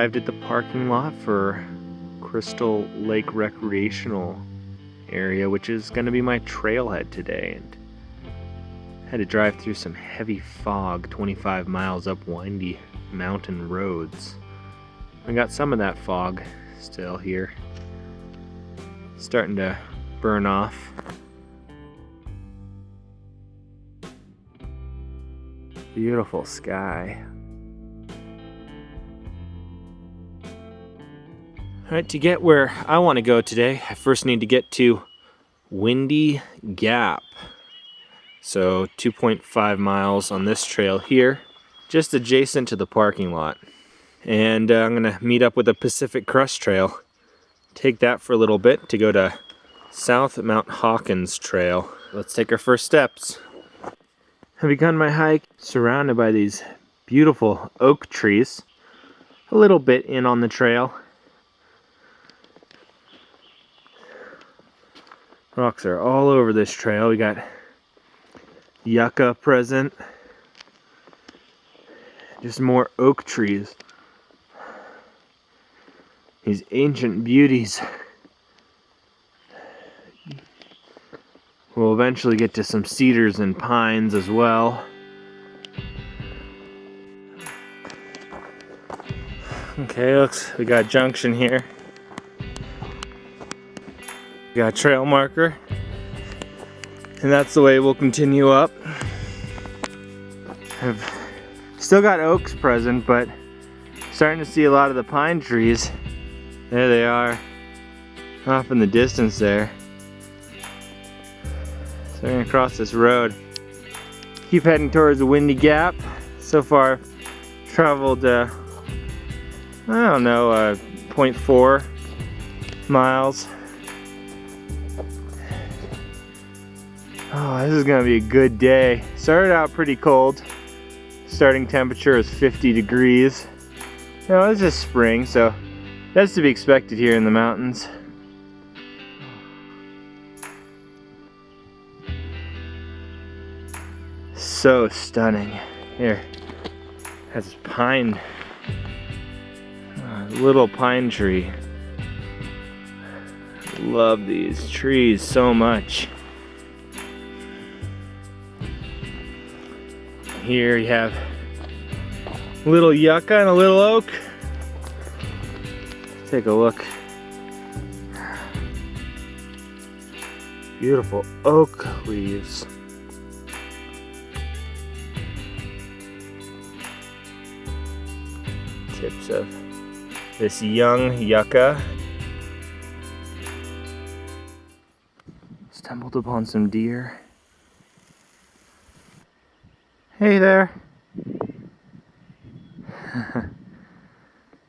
arrived at the parking lot for Crystal Lake Recreational Area, which is going to be my trailhead today, and had to drive through some heavy fog 25 miles up windy mountain roads. I got some of that fog still here, starting to burn off. Beautiful sky. Alright, to get where I want to go today, I first need to get to Windy Gap. So 2.5 miles on this trail here, just adjacent to the parking lot. And I'm going to meet up with the Pacific Crest Trail. Take that for a little bit to go to South Mount Hawkins Trail. Let's take our first steps. I begun my hike surrounded by these beautiful oak trees, a little bit in on the trail. Rocks are all over this trail. We got yucca present. Just more oak trees. These ancient beauties. We'll eventually get to some cedars and pines as well. Okay, looks we got a junction here. Got a trail marker, and that's the way we'll continue up. I've still got oaks present, but starting to see a lot of the pine trees. There they are, off in the distance there. So we're gonna cross this road. Keep heading towards the Windy Gap. So far, I've traveled, I don't know, 0.4 miles. Oh, this is gonna be a good day. Started out pretty cold. Starting temperature is 50 degrees. You know, it's just spring, so that's to be expected here in the mountains. So stunning. Here, has this pine, little pine tree. Love these trees so much. Here you have a little yucca and a little oak. Take a look. Beautiful oak leaves. Tips of this young yucca. Stumbled upon some deer. Hey there.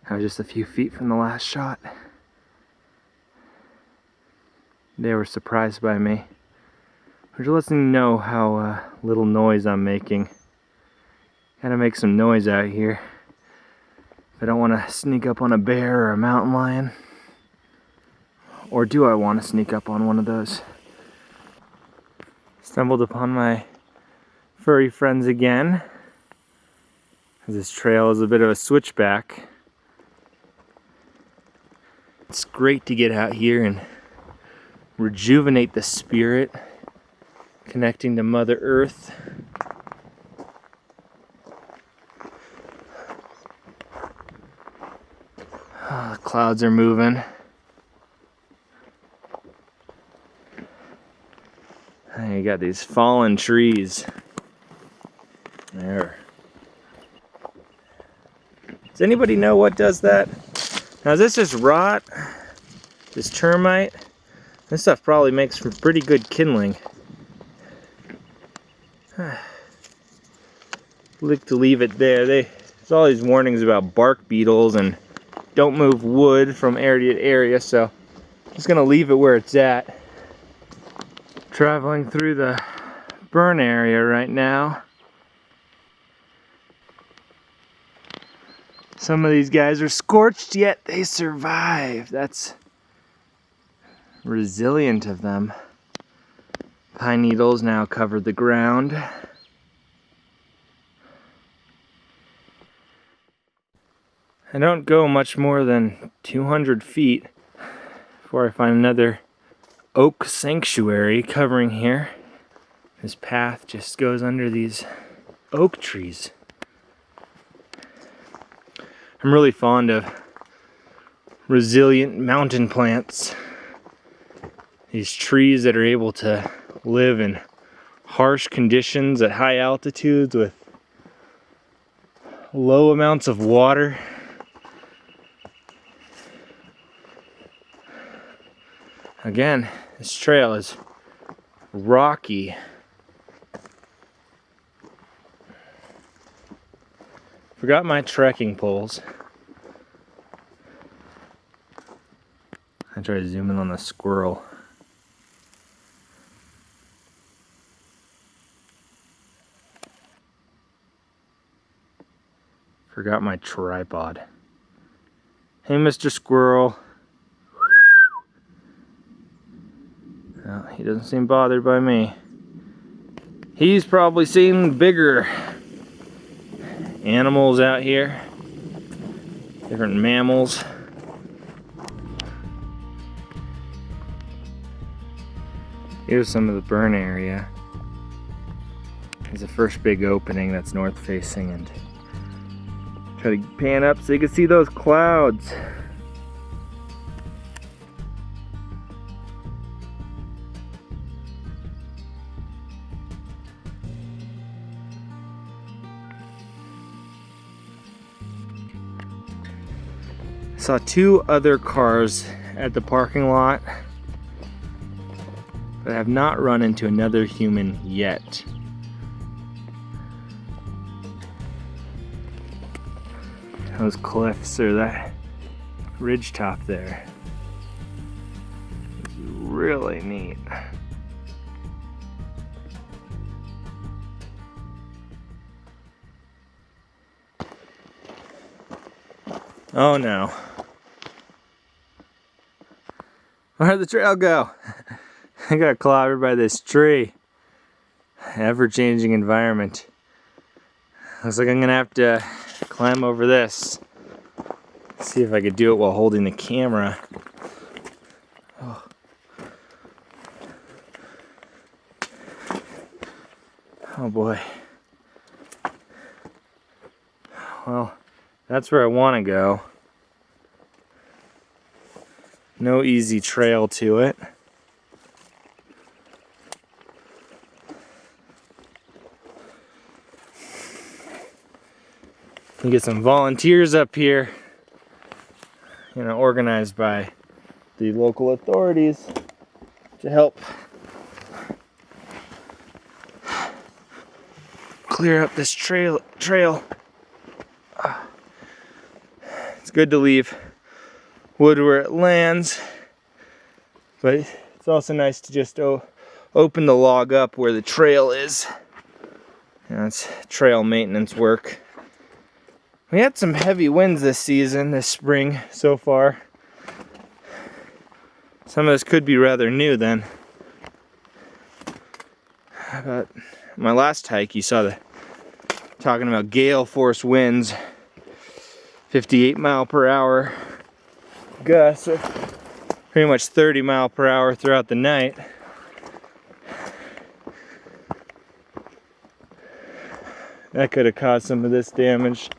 I was just a few feet from the last shot. They were surprised by me, which lets me know how little noise I'm making. Gotta make some noise out here. I don't want to sneak up on a bear or a mountain lion. Or do I want to sneak up on one of those? Stumbled upon my furry friends again. This trail is a bit of a switchback. It's great to get out here and rejuvenate the spirit, connecting to Mother Earth. Oh, the clouds are moving. And you got these fallen trees. There. Does anybody know what does that? Now, is this just rot? This termite? This stuff probably makes for pretty good kindling. Like to leave it there. There's all these warnings about bark beetles and don't move wood from area to area, so I'm just gonna leave it where it's at. Traveling through the burn area right now. Some of these guys are scorched, yet they survive. That's resilient of them. Pine needles now cover the ground. I don't go much more than 200 feet before I find another oak sanctuary covering here. This path just goes under these oak trees. I'm really fond of resilient mountain plants. These trees that are able to live in harsh conditions at high altitudes with low amounts of water. Again, this trail is rocky. Forgot my trekking poles. I try to zoom in on the squirrel. Forgot my tripod. Hey, Mr. Squirrel. Well, he doesn't seem bothered by me. He's probably seen bigger animals out here. Different mammals. Here's some of the burn area. There's the first big opening that's north facing, and try to pan up so you can see those clouds. Saw two other cars at the parking lot, but I have not run into another human yet. Those cliffs or that ridge top there is really neat. Oh no. Where'd the trail go? I got clobbered by this tree. Ever-changing environment. Looks like I'm gonna have to climb over this. See if I could do it while holding the camera. Oh. Oh boy. Well, that's where I want to go. No easy trail to it. You get some volunteers up here, you know, organized by the local authorities to help clear up this trail. It's good to leave wood where it lands, but it's also nice to just open the log up where the trail is. You know, it's trail maintenance work. We had some heavy winds this spring so far. Some of this could be rather new then. But my last hike, you saw talking about gale force winds, 58 mile per hour gusts, pretty much 30 mile per hour throughout the night. That could have caused some of this damage.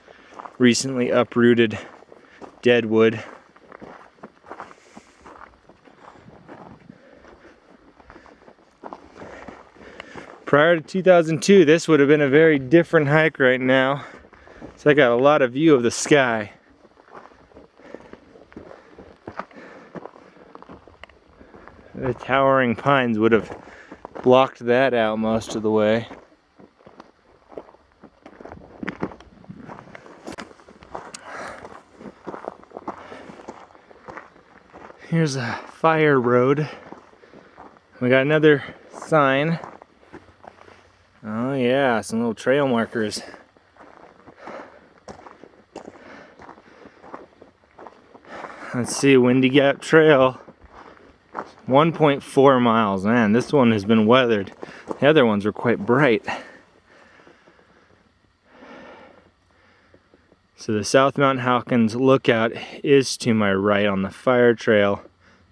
Recently uprooted dead wood. Prior to 2002, this would have been a very different hike right now. So I got a lot of view of the sky. The towering pines would have blocked that out most of the way. Here's a fire road. We got another sign. Oh yeah, some little trail markers. Let's see, Windy Gap Trail. 1.4 miles. Man, this one has been weathered. The other ones were quite bright. So the South Mount Hawkins lookout is to my right on the fire trail.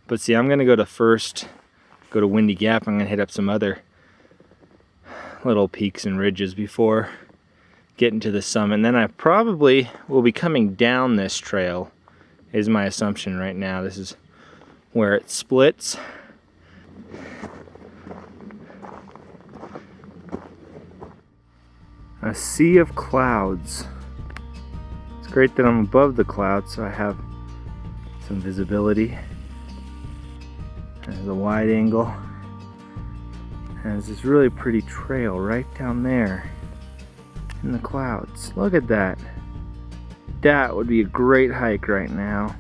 But see, I'm gonna go to Windy Gap. I'm gonna hit up some other little peaks and ridges before getting to the summit. And then I probably will be coming down this trail, is my assumption right now. This is where it splits. A sea of clouds. It's great that I'm above the clouds, so I have some visibility. There's a wide angle. And there's this really pretty trail right down there in the clouds. Look at that. That would be a great hike right now.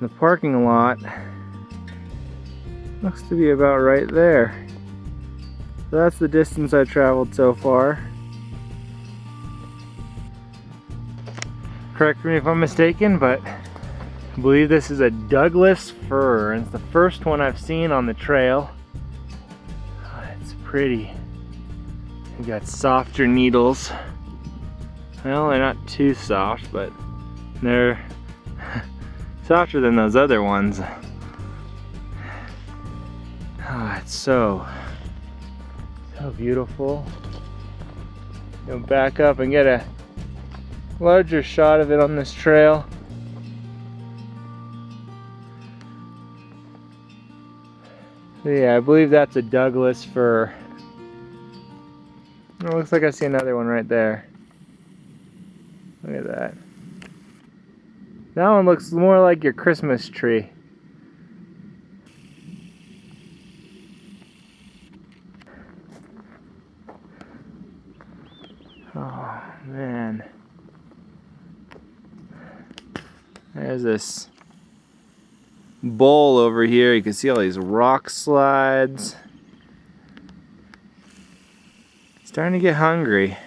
The parking lot looks to be about right there. So that's the distance I traveled so far. Correct me if I'm mistaken, but I believe this is a Douglas fir, and it's the first one I've seen on the trail. Oh, it's pretty. You got softer needles. Well, they're not too soft, but they're softer than those other ones. Oh, it's so beautiful. Go back up and get a larger shot of it on this trail. So yeah, I believe that's a Douglas fir. It looks like I see another one right there. Look at that. That one looks more like your Christmas tree. Oh man. There's this bowl over here. You can see all these rock slides. Starting to get hungry.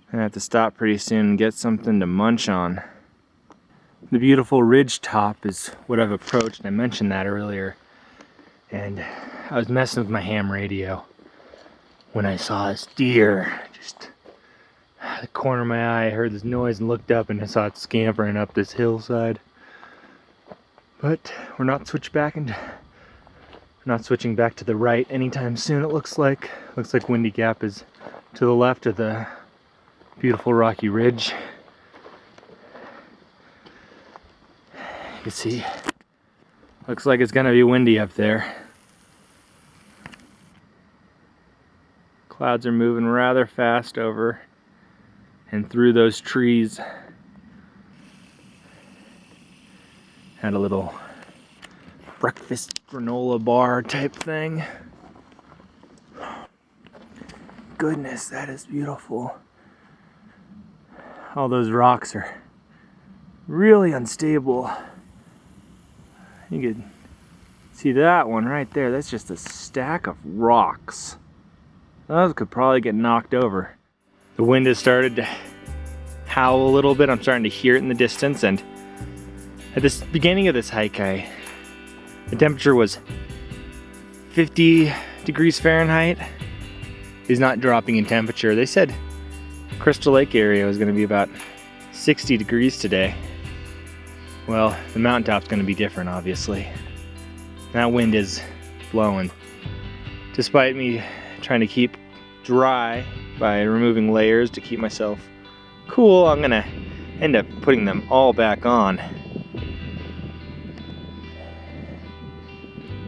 I'm gonna have to stop pretty soon and get something to munch on. The beautiful ridge top is what I've approached. I mentioned that earlier. And I was messing with my ham radio when I saw this deer. Just the corner of my eye, I heard this noise and looked up and I saw it scampering up this hillside. But we're not switching back to the right anytime soon. It looks like Windy Gap is to the left of the beautiful rocky ridge. You can see, looks like it's gonna be windy up there. Clouds are moving rather fast over and through those trees. Had a little breakfast granola bar type thing. Goodness, that is beautiful. All those rocks are really unstable. You could see that one right there. That's just a stack of rocks. Those could probably get knocked over. The wind has started to howl a little bit. I'm starting to hear it in the distance, and at the beginning of this hike, the temperature was 50 degrees Fahrenheit. It's not dropping in temperature. They said Crystal Lake area was going to be about 60 degrees today. Well, the mountaintop's going to be different, obviously. That wind is blowing. Despite me trying to keep dry by removing layers to keep myself cool, I'm gonna end up putting them all back on.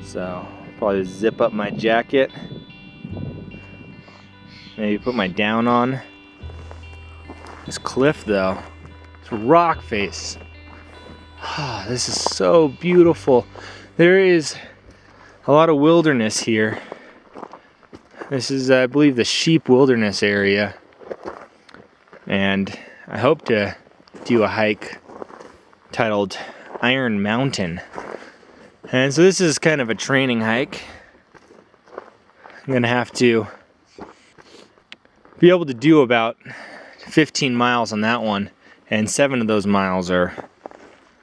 So probably zip up my jacket, maybe put my down on. This cliff though, it's a rock face. This is so beautiful. There is a lot of wilderness here. This is, I believe, the sheep wilderness area. And I hope to do a hike titled Iron Mountain. And so this is kind of a training hike. I'm gonna have to be able to do about 15 miles on that one, and 7 of those miles are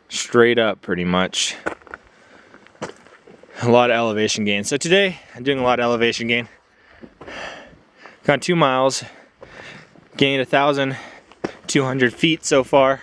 straight up pretty much. a lot of elevation gain. So today I'm doing a lot of elevation gain. Gone 2 miles, gained 1,200 feet so far.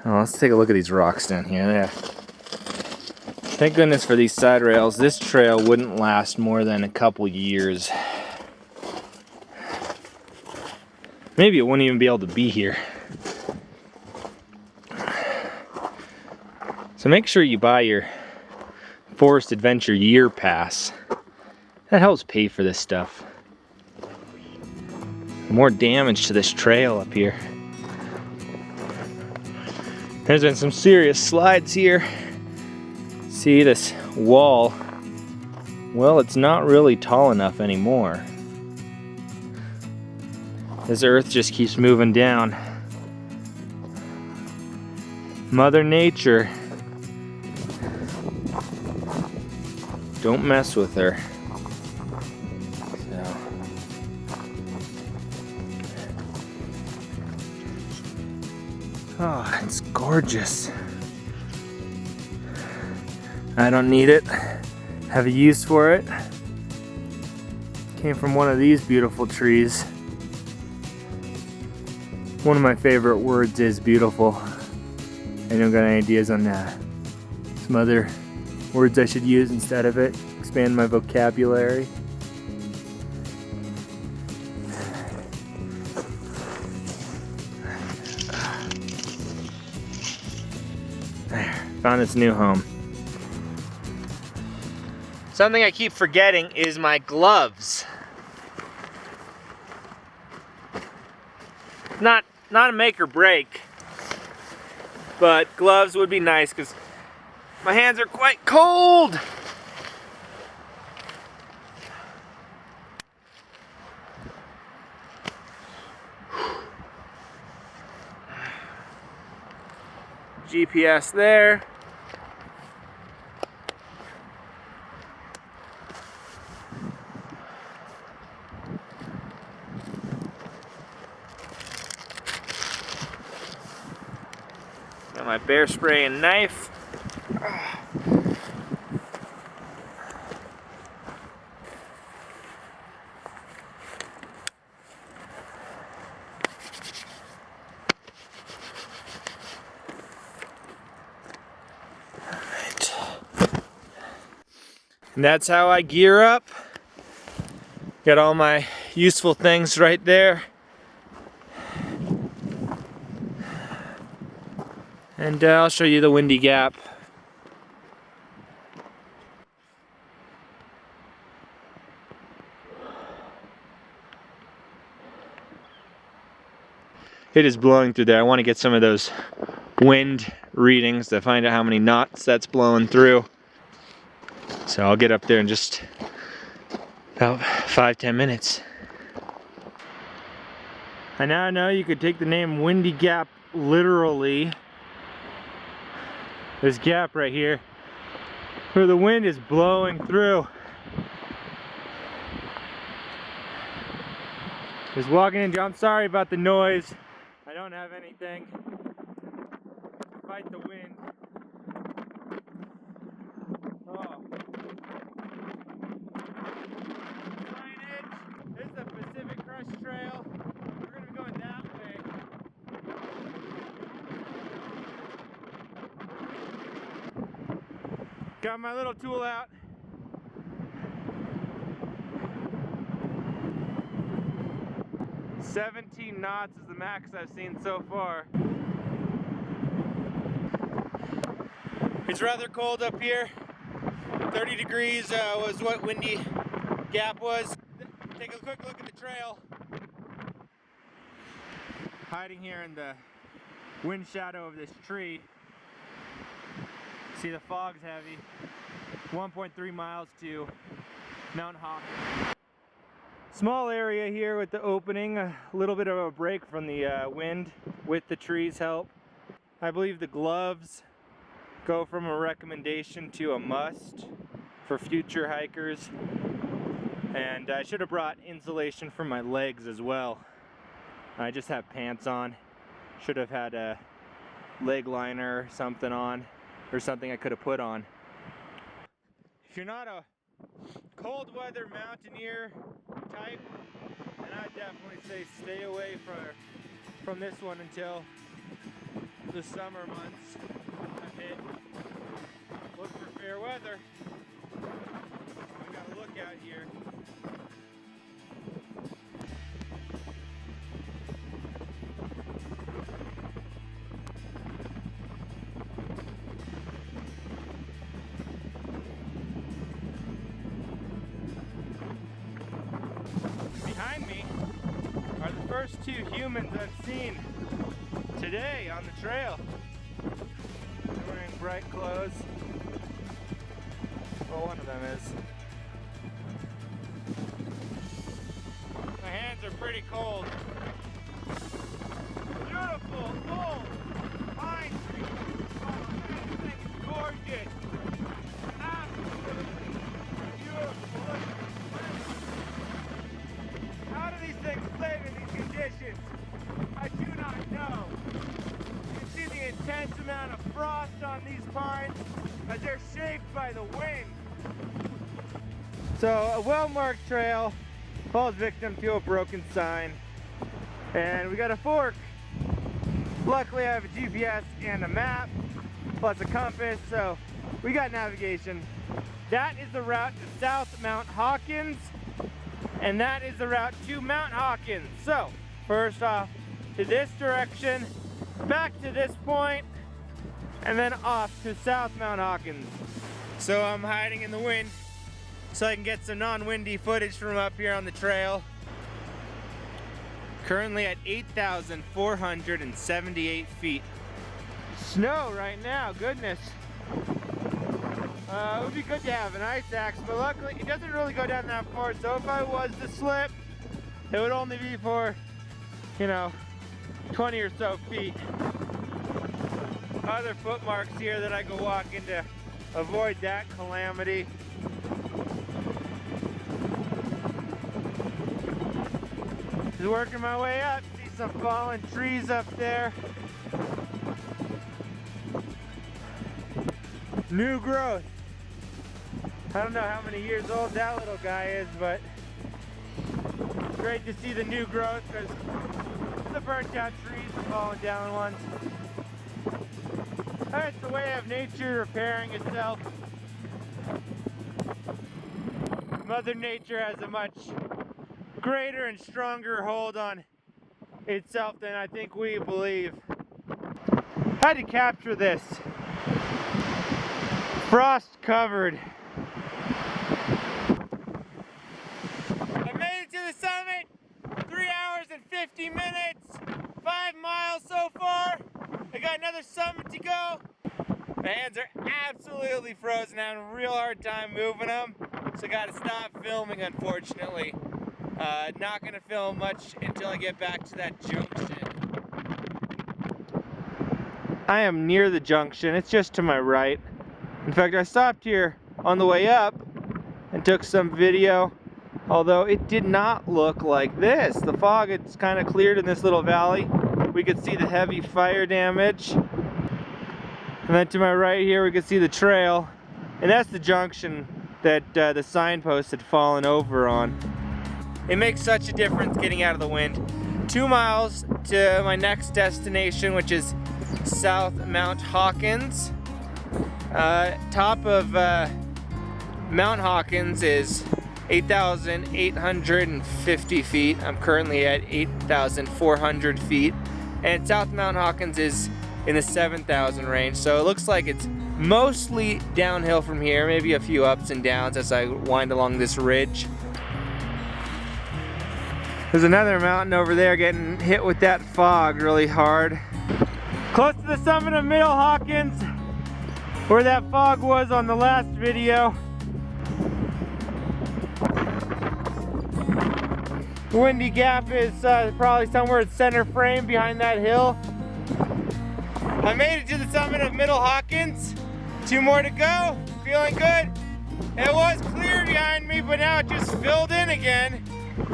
Oh, let's take a look at these rocks down here. Yeah. Thank goodness for these side rails. This trail wouldn't last more than a couple years. Maybe it wouldn't even be able to be here. So make sure you buy your Forest Adventure Year Pass. That helps pay for this stuff. More damage to this trail up here. There's been some serious slides here. See this wall? Well, it's not really tall enough anymore. This earth just keeps moving down. Mother Nature. Don't mess with her. So. Oh, it's gorgeous. I don't need it. Have a use for it. Came from one of these beautiful trees. One of my favorite words is beautiful. I don't got any ideas on some other words I should use instead of it. Expand my vocabulary. There, found its new home. Something I keep forgetting is my gloves. Not a make or break, but gloves would be nice because my hands are quite cold. GPS there. Got my bear spray and knife. And that's how I gear up. Got all my useful things right there. And I'll show you the Windy Gap. It is blowing through there. I want to get some of those wind readings to find out how many knots that's blowing through. So I'll get up there in just about 5-10 minutes. I now know you could take the name Windy Gap literally. This gap right here where the wind is blowing through. Just walking into, I'm sorry about the noise. I don't have anything to fight the wind. Oh. Signage. This is the Pacific Crest Trail. We're going to be going that way. Got my little tool out. "17 knots is the max I've seen so far. It's rather cold up here. 30 degrees was what Windy Gap was. Take a quick look at the trail. Hiding here in the wind shadow of this tree. See, the fog's heavy. 1.3 miles to Mount Hawkins. Small area here with the opening, a little bit of a break from the wind with the trees help. I believe the gloves go from a recommendation to a must for future hikers. And I should have brought insulation for my legs as well. I just have pants on. Should have had a leg liner or something on, or something I could have put on. If you're not a cold weather mountaineer type, then I'd definitely say stay away from this one until the summer months have hit. Look for fair weather. We got a lookout here. Behind me are the first two humans I've seen today on the trail. They're wearing bright clothes. Well, one of them is. My hands are pretty cold. Beautiful, old pine tree. Oh, this thing is gorgeous. Absolutely beautiful. How do these things live in these conditions? I do not know. You can see the intense amount of frost on these pines as they're shaped by the wind. So a well-marked trail falls victim to a broken sign, and we got a fork. Luckily I have a GPS and a map plus a compass, so we got navigation. That is the route to South Mount Hawkins, and that is the route to Mount Hawkins. So first off to this direction, back to this point, and then off to South Mount Hawkins. So I'm hiding in the wind so I can get some non-windy footage from up here on the trail. Currently at 8,478 feet. Snow right now, goodness. It would be good to have an ice axe, but luckily it doesn't really go down that far, so if I was to slip, it would only be for, 20 or so feet. Other footmarks here that I can walk in to avoid that calamity. Just working my way up, see some fallen trees up there. New growth. I don't know how many years old that little guy is, but it's great to see the new growth because the burnt out trees, the fallen down ones. That's the way of nature repairing itself. Mother Nature has a much greater and stronger hold on itself than I think we believe. I had to capture this. Frost covered. I made it to the summit. 3 hours and 50 minutes. 5 miles so far. I got another summit to go. My hands are absolutely frozen. I'm having a real hard time moving them. So I gotta stop filming, unfortunately. Not gonna film much until I get back to that junction. I am near the junction. It's just to my right. In fact, I stopped here on the way up and took some video, although it did not look like this. The fog had kind of cleared in this little valley. We could see the heavy fire damage. And then to my right here, we could see the trail. And that's the junction that the signpost had fallen over on. It makes such a difference getting out of the wind. 2 miles to my next destination, which is South Mount Hawkins. Top of Mount Hawkins is 8,850 feet. I'm currently at 8,400 feet. And South Mount Hawkins is in the 7,000 range. So it looks like it's mostly downhill from here, maybe a few ups and downs as I wind along this ridge. There's another mountain over there getting hit with that fog really hard. Close to the summit of Middle Hawkins, where that fog was on the last video. Windy Gap is probably somewhere at center frame behind that hill. I made it to the summit of Middle Hawkins. 2 more to go. Feeling good. It was clear behind me, but now it just filled in again. You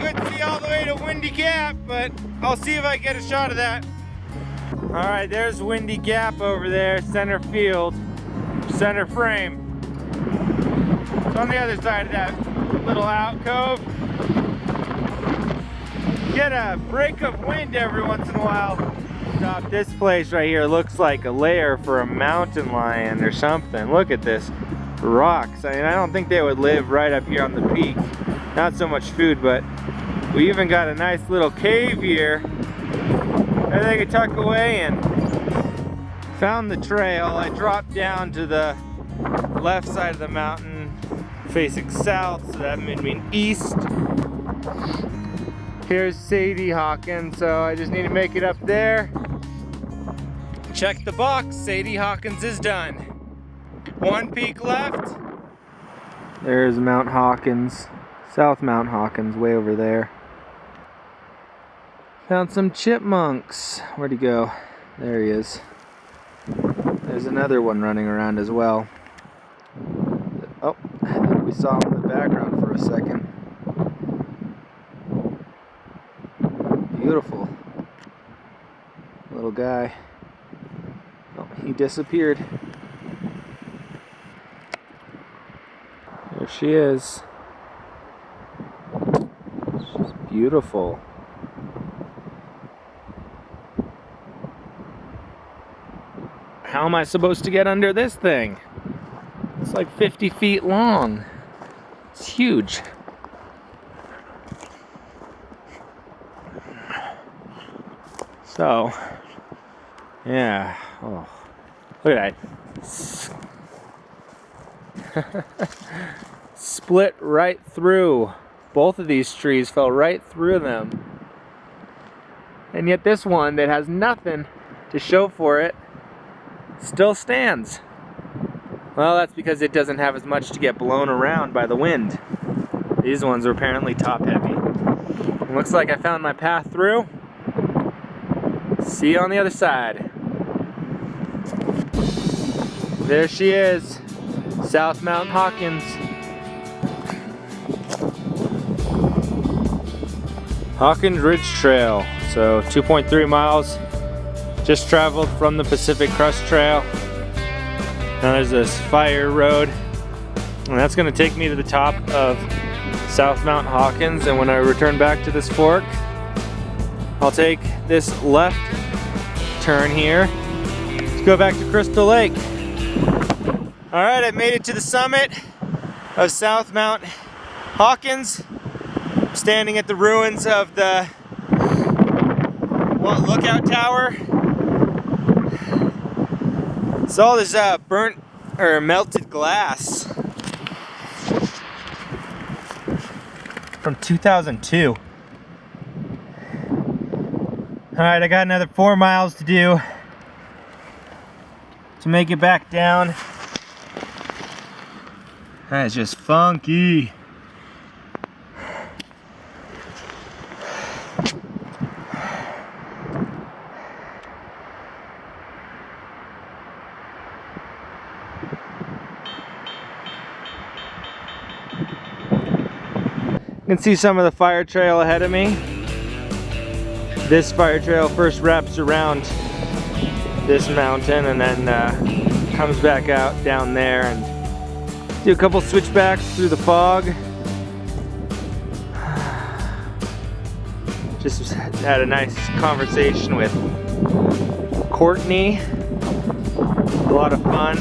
couldn't see all the way to Windy Gap, but I'll see if I get a shot of that. All right, there's Windy Gap over there, center field, center frame. It's on the other side of that little alcove. Get a break of wind every once in a while. Stop. This place right here looks like a lair for a mountain lion or something. Look at this. Rocks. I mean, I don't think they would live right up here on the peak. Not so much food, but we even got a nice little cave here that they could tuck away in. Found the trail. I dropped down to the left side of the mountain facing south, so that would mean east. Here's Sadie Hawkins, so I just need to make it up there. Check the box, Sadie Hawkins is done. 1 peak left. There's Mount Hawkins, South Mount Hawkins, way over there. Found some chipmunks. Where'd he go? There he is. There's another one running around as well. Oh, I think we saw him in the background for a second. Beautiful little guy. Oh, he disappeared. There she is. She's beautiful. How am I supposed to get under this thing? It's like 50 feet long. It's huge. So, yeah. Oh, look at that. Split right through. Both of these trees fell right through them. And yet this one that has nothing to show for it still stands. Well, that's because it doesn't have as much to get blown around by the wind. These ones are apparently top heavy. It looks like I found my path through. See you on the other side. There she is, South Mount Hawkins. Hawkins Ridge Trail, so 2.3 miles. Just traveled from the Pacific Crest Trail. Now there's this fire road, and that's going to take me to the top of South Mount Hawkins, and when I return back to this fork, I'll take this left turn here to go back to Crystal Lake. Alright, I made it to the summit of South Mount Hawkins. I'm standing at the ruins of the lookout tower. It's all this burnt or melted glass from 2002. Alright, I got another 4 miles to do to make it back down. That's just funky. You can see some of the fire trail ahead of me. This fire trail first wraps around this mountain and then comes back out down there, and do a couple switchbacks through the fog. Just had a nice conversation with Courtney. A lot of fun.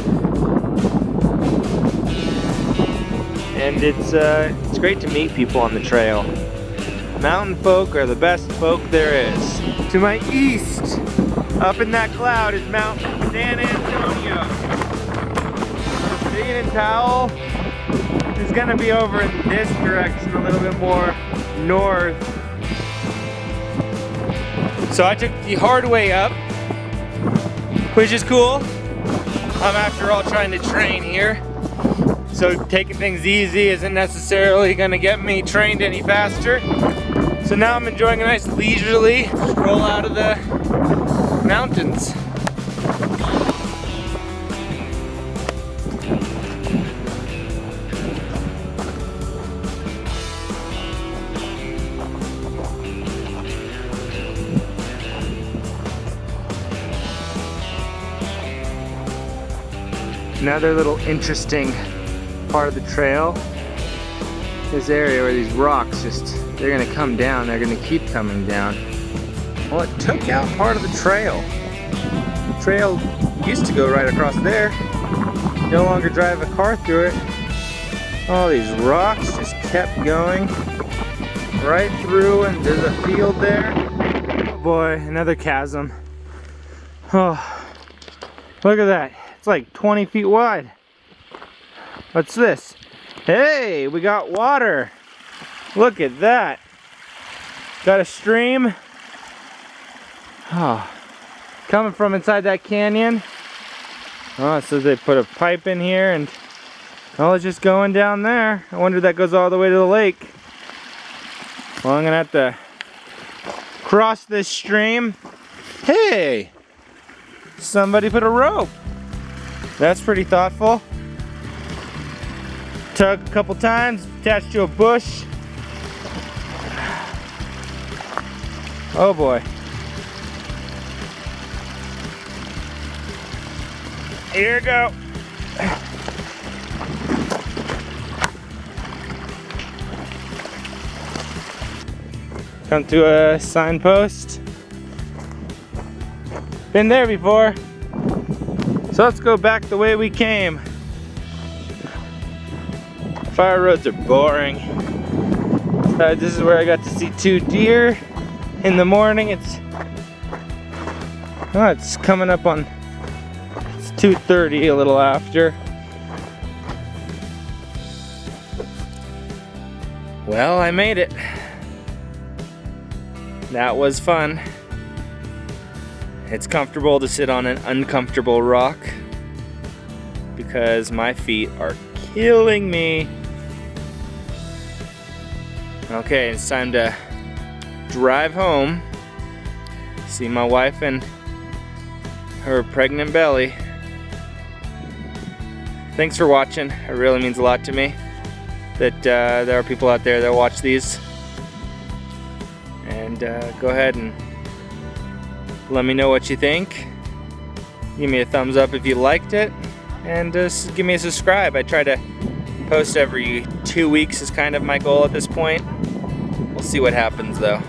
And it's great to meet people on the trail. Mountain folk are the best folk there is. To my east, up in that cloud, is Mount San Antonio. Dean and Powell is gonna be over in this direction, a little bit more north. So I took the hard way up, which is cool. I'm after all trying to train here. So taking things easy isn't necessarily gonna get me trained any faster. So now I'm enjoying a nice leisurely stroll out of the mountains. Another little interesting part of the trail. This area where these rocks they're gonna come down, they're gonna keep coming down. Well, it took out part of the trail. The trail used to go right across there. No longer drive a car through it. All these rocks just kept going right through, and there's a field there. Oh boy, another chasm. Oh, look at that. It's like 20 feet wide. What's this? Hey, we got water. Look at that. Got a stream. Oh, coming from inside that canyon. Oh, it says they put a pipe in here, and oh, it's just going down there. I wonder if that goes all the way to the lake. Well, I'm gonna have to cross this stream. Hey, somebody put a rope. That's pretty thoughtful. Tug a couple times, attached to a bush. Oh boy. Here we go. Come to a signpost. Been there before. So let's go back the way we came. Fire roads are boring. This is where I got to see 2 deer in the morning. It's coming up on, it's 2:30, a little after. Well, I made it. That was fun. It's comfortable to sit on an uncomfortable rock because my feet are killing me. Okay, it's time to drive home. See my wife and her pregnant belly. Thanks for watching. It really means a lot to me that there are people out there that watch these. And go ahead and let me know what you think. Give me a thumbs up if you liked it, and just give me a subscribe. I try to post every 2 weeks is kind of my goal at this point. We'll see what happens though.